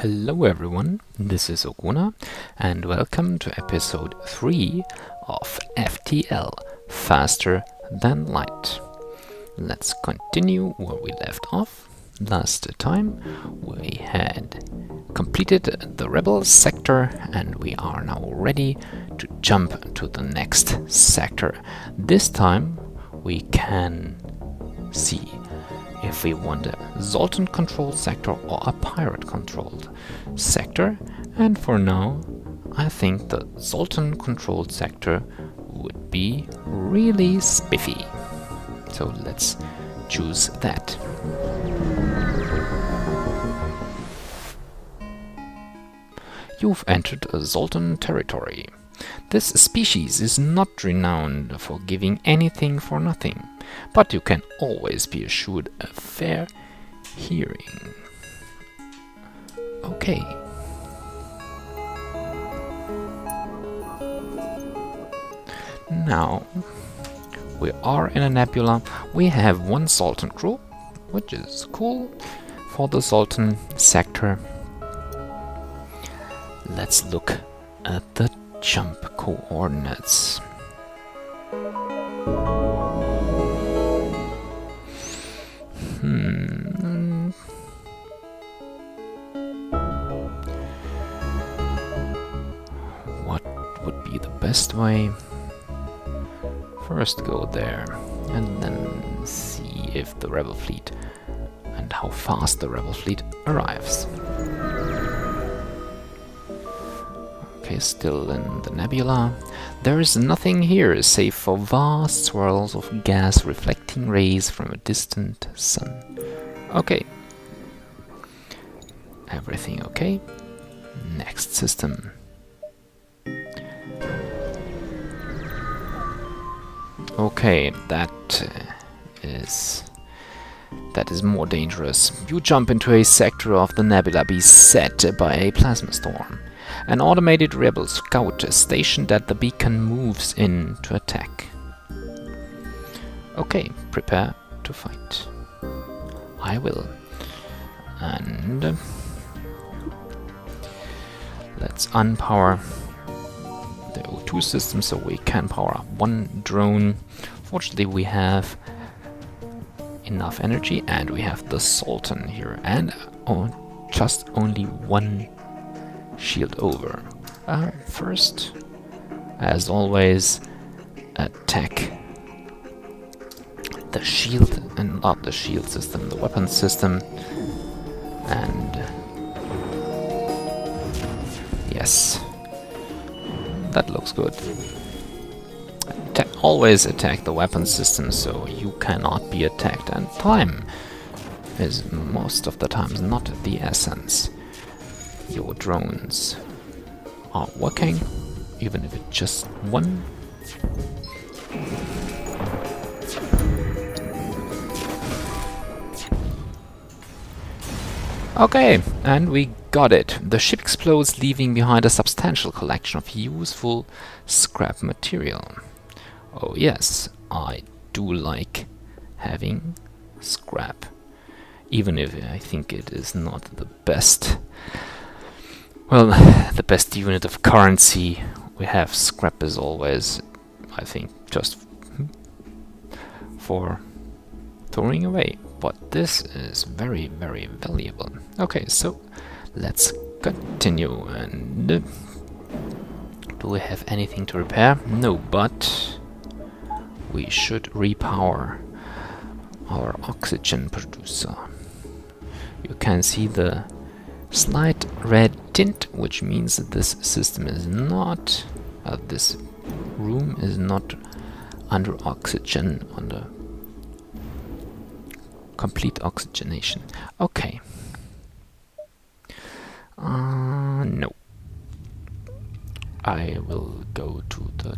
Hello everyone, this is Oguna and welcome to episode 3 of FTL, Faster Than Light. Let's continue where we left off. Last time we had completed the rebel sector and we are now ready to jump to the next sector. This time we can see if we want a Zoltan controlled sector or a pirate controlled sector, and for now I think the Zoltan controlled sector would be really spiffy. So let's choose that. You've entered a Zoltan territory. This species is not renowned for giving anything for nothing, but you can always be assured a fair hearing. Okay. Now, we are in a nebula. We have one Zoltan crew, which is cool for the Zoltan sector. Let's look at the jump coordinates. What would be the best way? First go there and then see if the rebel fleet and how fast the rebel fleet arrives. Okay, still in the nebula. There is nothing here save for vast swirls of gas reflecting rays from a distant sun. Okay. Everything okay? Next system. Okay, that is more dangerous. You jump into a sector of the nebula beset by a plasma storm. An automated rebel scout stationed at the beacon moves in to attack. Okay, prepare to fight. I will. And let's unpower the O2 system so we can power up one drone. Fortunately, we have enough energy and we have the Zoltan here and just only one shield over. First, as always, attack the shield and not the shield system, the weapon system. And yes, that looks good. Always attack the weapon system so you cannot be attacked, and time is most of the times not the essence. Your drones are working, even if it's just one. Okay, and we got it. The ship explodes, leaving behind a substantial collection of useful scrap material. Oh yes, I do like having scrap, even if I think it is not the best. Well, the best unit of currency we have. Scrap is always, I think, just for throwing away. But this is very, very valuable. Okay, so let's continue. And do we have anything to repair? No, but we should repower our oxygen producer. You can see the slight red tint, which means that this system is not, this room is not under oxygen, under complete oxygenation. Okay. No. I will go to the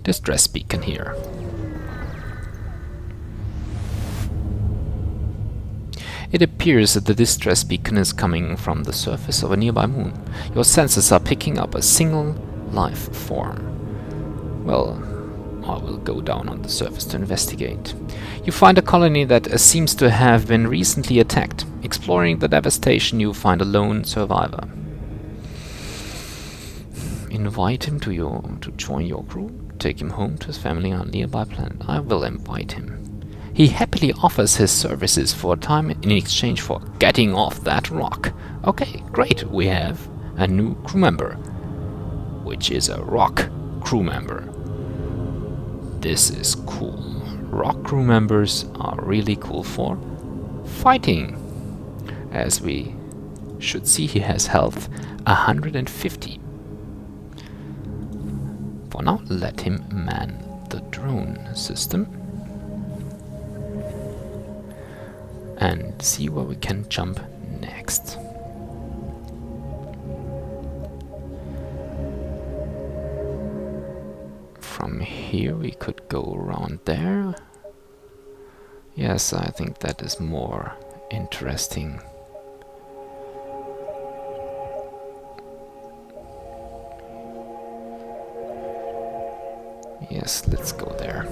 distress beacon here. It appears that the distress beacon is coming from the surface of a nearby moon. Your sensors are picking up a single life form. Well, I will go down on the surface to investigate. You find a colony that seems to have been recently attacked. It Exploring the devastation, you find a lone survivor. Invite him to join your crew. Take him home to his family on a nearby planet. I will invite him. He happily offers his services for a time in exchange for getting off that rock. Okay, great. We have a new crew member, which is a rock crew member. This is cool. Rock crew members are really cool for fighting. As we should see, he has health 150. For now, let him man the drone system and see where we can jump next. From here we could go around there. Yes, I think that is more interesting. Yes, let's go there.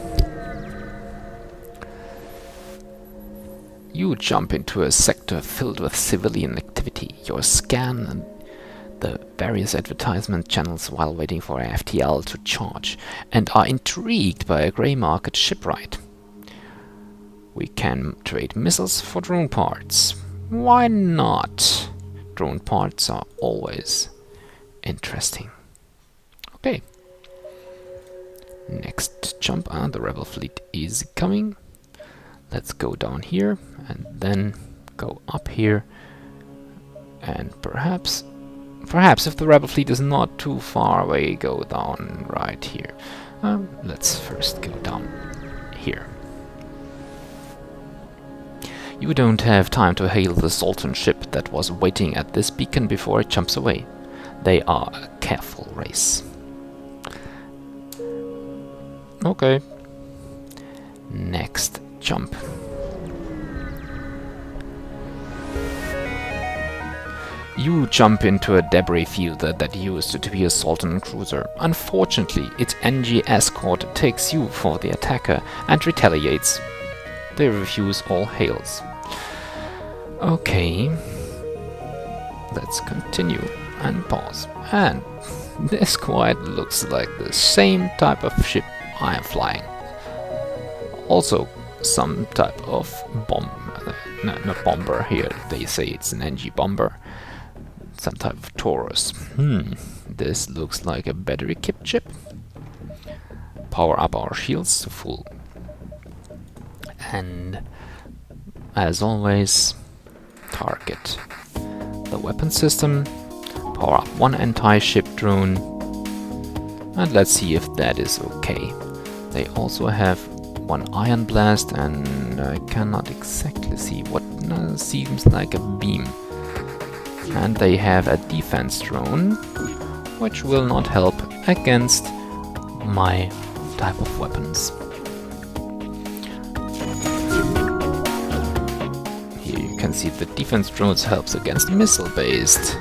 You jump into a sector filled with civilian activity. You scan the various advertisement channels while waiting for FTL to charge and are intrigued by a grey market shipwright. We can trade missiles for drone parts. Why not? Drone parts are always interesting. Okay. Next jump. The rebel fleet is coming. Let's go down here and then go up here. And perhaps if the rebel fleet is not too far away, go down right here. Let's first go down here. You don't have time to hail the Zoltan ship that was waiting at this beacon before it jumps away. They are a careful race. Okay. Next jump. You jump into a debris field that used to be a Zoltan cruiser. Unfortunately, its NG escort takes you for the attacker and retaliates. They refuse all hails. Okay. Let's continue and pause. And this quite looks like the same type of ship I am flying. Also, some type of bomb. No, not bomber here. They say it's an NG bomber. Some type of Taurus. This looks like a better equipped ship. Power up our shields to full. And as always, target the weapon system. Power up one anti-ship drone. And let's see if that is okay. They also have one ion blast, and I cannot exactly see what seems like a beam. And they have a defense drone, which will not help against my type of weapons. Here you can see the defense drones helps against missile-based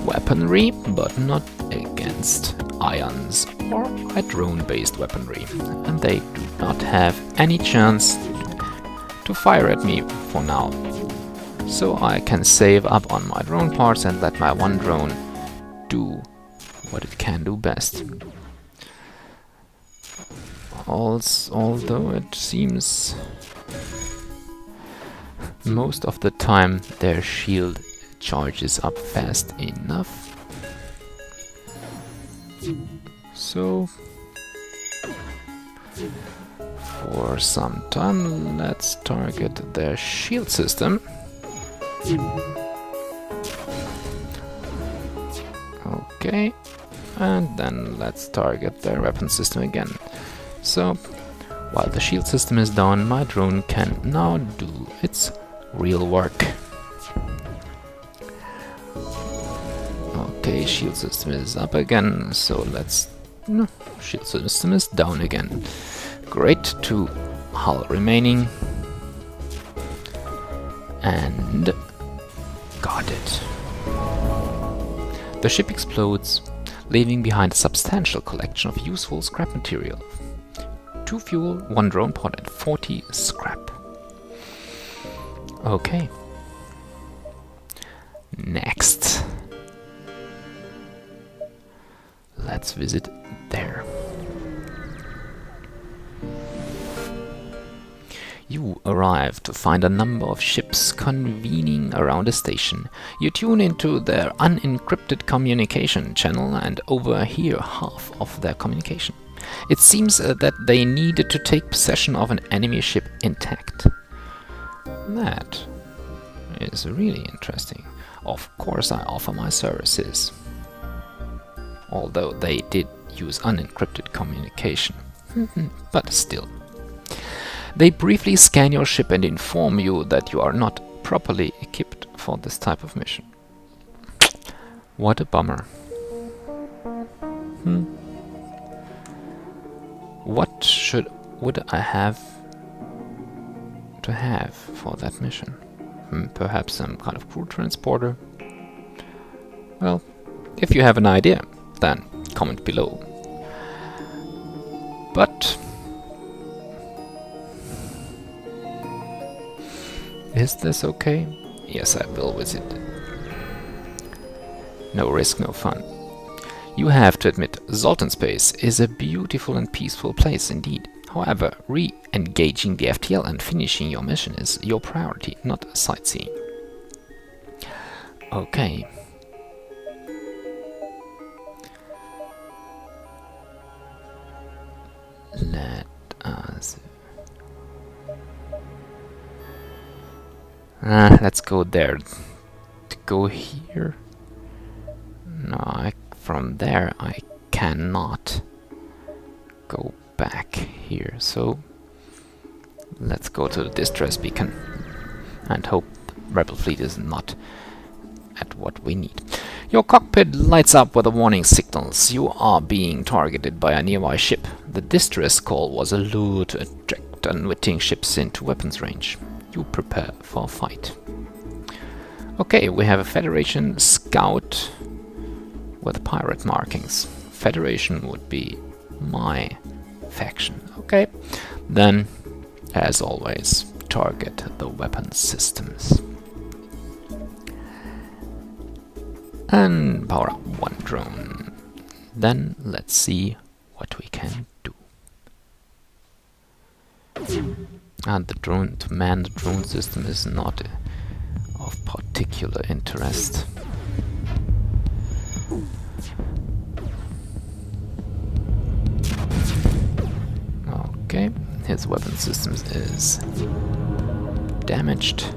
weaponry, but not against ions or a drone-based weaponry. And they do not have any chance to fire at me for now. So I can save up on my drone parts and let my one drone do what it can do best. Although it seems most of the time their shield charges up fast enough. So for some time let's target their shield system. Okay, and then let's target their weapon system again. So, while the shield system is down, my drone can now do its real work. Okay, shield system is up again, so let's... No, shield system is down again. Great, 2 hull remaining. And... got it. The ship explodes, leaving behind a substantial collection of useful scrap material. 2 fuel, 1 drone pod and 40 scrap. Okay, Next. Let's visit there. You arrive to find a number of ships convening around a station. You tune into their unencrypted communication channel and overhear half of their communication. It seems that they needed to take possession of an enemy ship intact. That is really interesting. Of course I offer my services. Although they did use unencrypted communication. But still. They briefly scan your ship and inform you that you are not properly equipped for this type of mission. What a bummer. What would I have to have for that mission? Perhaps some kind of crew transporter? Well, if you have an idea, then comment below. But is this okay? Yes, I will visit. No risk, no fun. You have to admit, Zoltan Space is a beautiful and peaceful place indeed. However, re-engaging the FTL and finishing your mission is your priority, not sightseeing. Okay. Let us... let's go there. To go here? No, from there I cannot go back here. So let's go to the distress beacon and hope the rebel fleet is not at what we need. Your cockpit lights up with the warning signals. You are being targeted by a nearby ship. The distress call was a lure to attract unwitting ships into weapons range. You prepare for a fight. Okay, we have a Federation scout with pirate markings. Federation would be my faction. Okay, then, as always, target the weapon systems. And power up one drone. Then let's see what we can do. And the drone, to man the drone system is not of particular interest. Okay, his weapon system is damaged.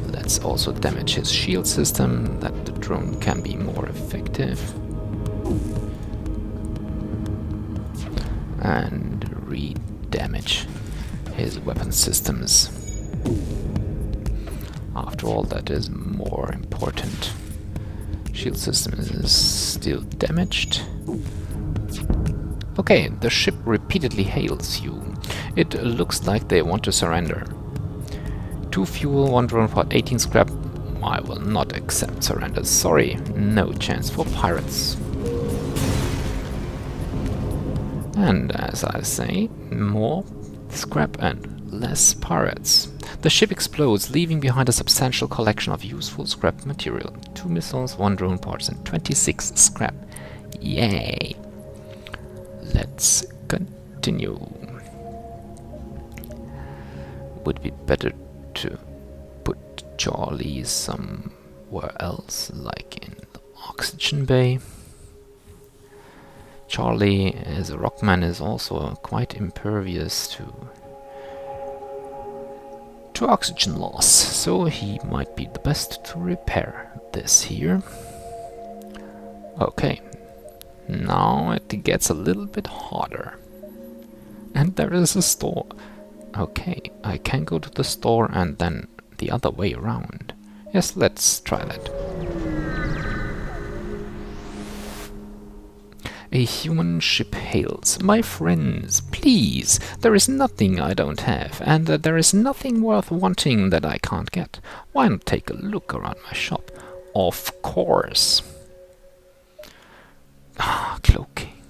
Let's also damage his shield system, that the drone can be more effective. And re-damage his weapon systems. After all, that is more important. Shield system is still damaged. Okay, the ship repeatedly hails you. It looks like they want to surrender. 2 fuel, 1 drone pod, 18 scrap. I will not accept surrender. Sorry, no chance for pirates. And as I say, more scrap and less pirates. The ship explodes, leaving behind a substantial collection of useful scrap material. 2 missiles, 1 drone parts, and 26 scrap. Yay! Let's continue. Would be better to put Charlie somewhere else, like in the oxygen bay. Charlie, as a rockman, is also quite impervious to oxygen loss, so he might be the best to repair this here. Okay, now it gets a little bit harder. And there is a store. Okay, I can go to the store and then the other way around. Yes, let's try that. A human ship hails. My friends, please, there is nothing I don't have, and there is nothing worth wanting that I can't get. Why not take a look around my shop? Of course. Ah, cloaking.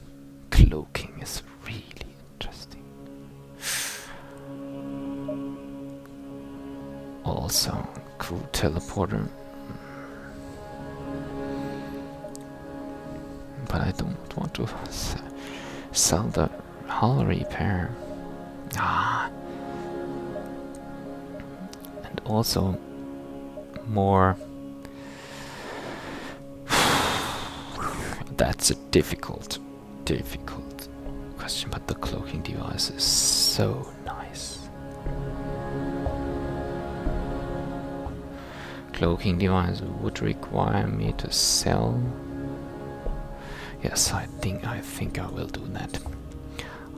Cloaking is really interesting. Also, crew teleporter. not want to sell the hull repair. And also more. That's a difficult question, but the cloaking device is so nice. Cloaking device would require me to sell. Yes, I think I will do that.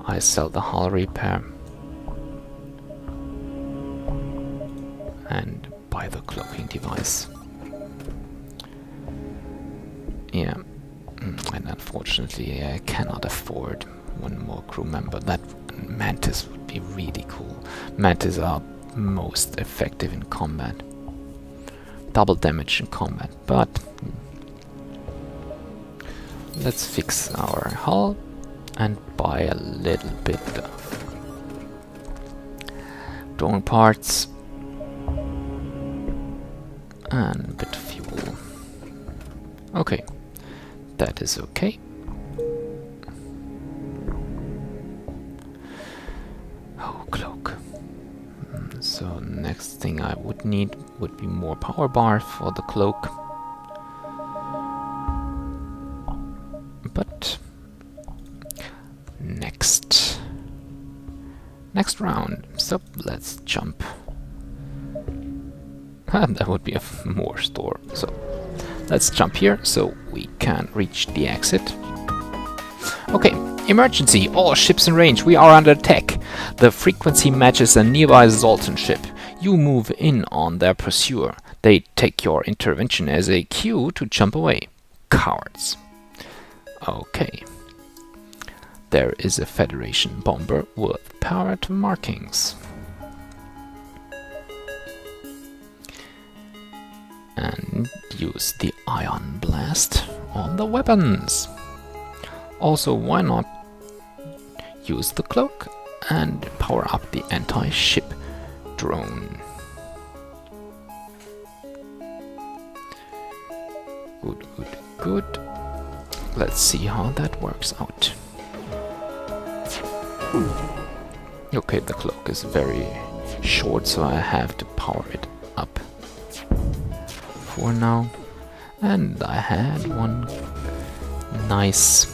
I sell the hull repair and buy the cloaking device. Yeah, and unfortunately I cannot afford one more crew member. That Mantis would be really cool. Mantis are most effective in combat. Double damage in combat, but let's fix our hull and buy a little bit of drone parts and a bit of fuel. Okay, that is okay. Oh, cloak. So next thing I would need would be more power bar for the cloak. But next round. So let's jump. That would be a more store. So let's jump here so we can reach the exit. Okay, emergency! All ships in range, we are under attack. The frequency matches a nearby Zoltan ship. You move in on their pursuer. They take your intervention as a cue to jump away. Cowards. Okay. There is a Federation bomber with powered markings. And use the ion blast on the weapons. Also, why not use the cloak and power up the anti-ship drone. Good, good, good. Let's see how that works out. Okay, the cloak is very short, so I have to power it up for now. And I had one nice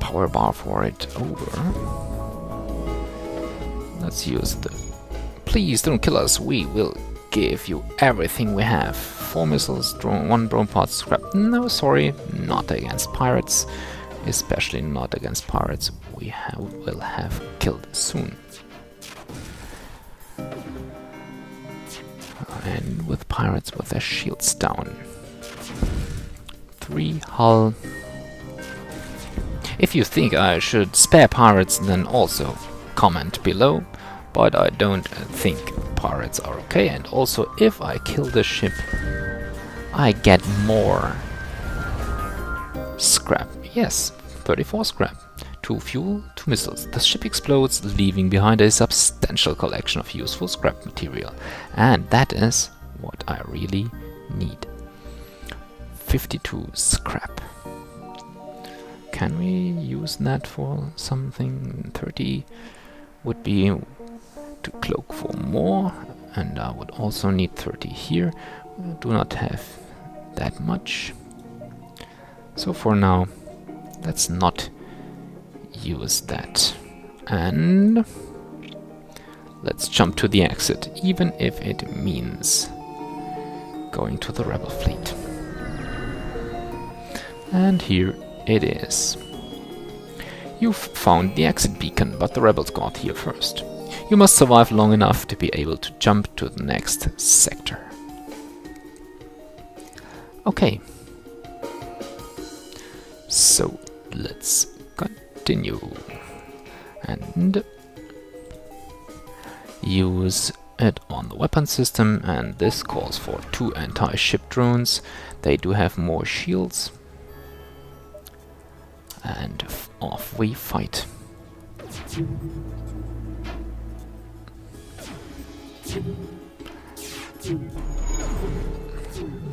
power bar for it over. Let's use the... Please don't kill us, we will give you everything we have. 4 missiles, drone, 1 drone pod, scrap. No, sorry, not against pirates. Especially not against pirates we will have killed soon. And with pirates with their shields down. 3 hull. If you think I should spare pirates, then also comment below. But I don't think pirates are okay. And also, if I kill the ship, I get more scrap. Yes, 34 scrap. 2 fuel, 2 missiles. The ship explodes, leaving behind a substantial collection of useful scrap material. And that is what I really need. 52 scrap. Can we use that for something? 30 would be to cloak for more, and I would also need 30 here. I do not have that much. So for now, let's not use that. And let's jump to the exit, even if it means going to the rebel fleet. And here it is. You've found the exit beacon, but the rebels got here first. You must survive long enough to be able to jump to the next sector. Okay. So let's continue and use it on the weapon system, and this calls for 2 anti-ship drones. They do have more shields, and off we fight.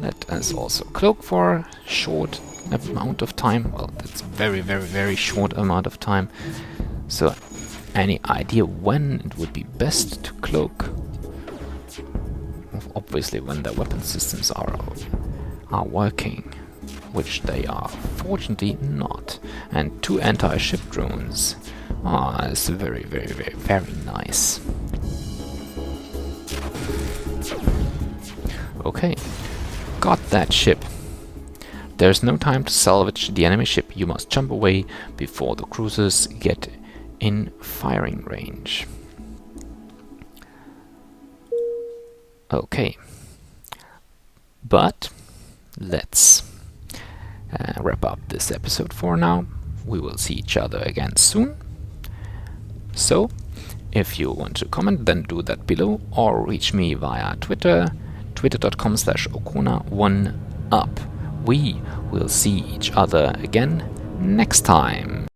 Let us also cloak for a short amount of time. Well, that's very short amount of time. So, any idea when it would be best to cloak? Obviously, when the weapon systems are working, which they are fortunately not. And 2 anti-ship drones. Ah, it's very nice. Okay, got that ship. There's no time to salvage the enemy ship. You must jump away before the cruisers get in firing range. Okay, but let's wrap up this episode for now. We will see each other again soon. So, if you want to comment, then do that below, or reach me via Twitter, twitter.com/okuna1up. We will see each other again next time.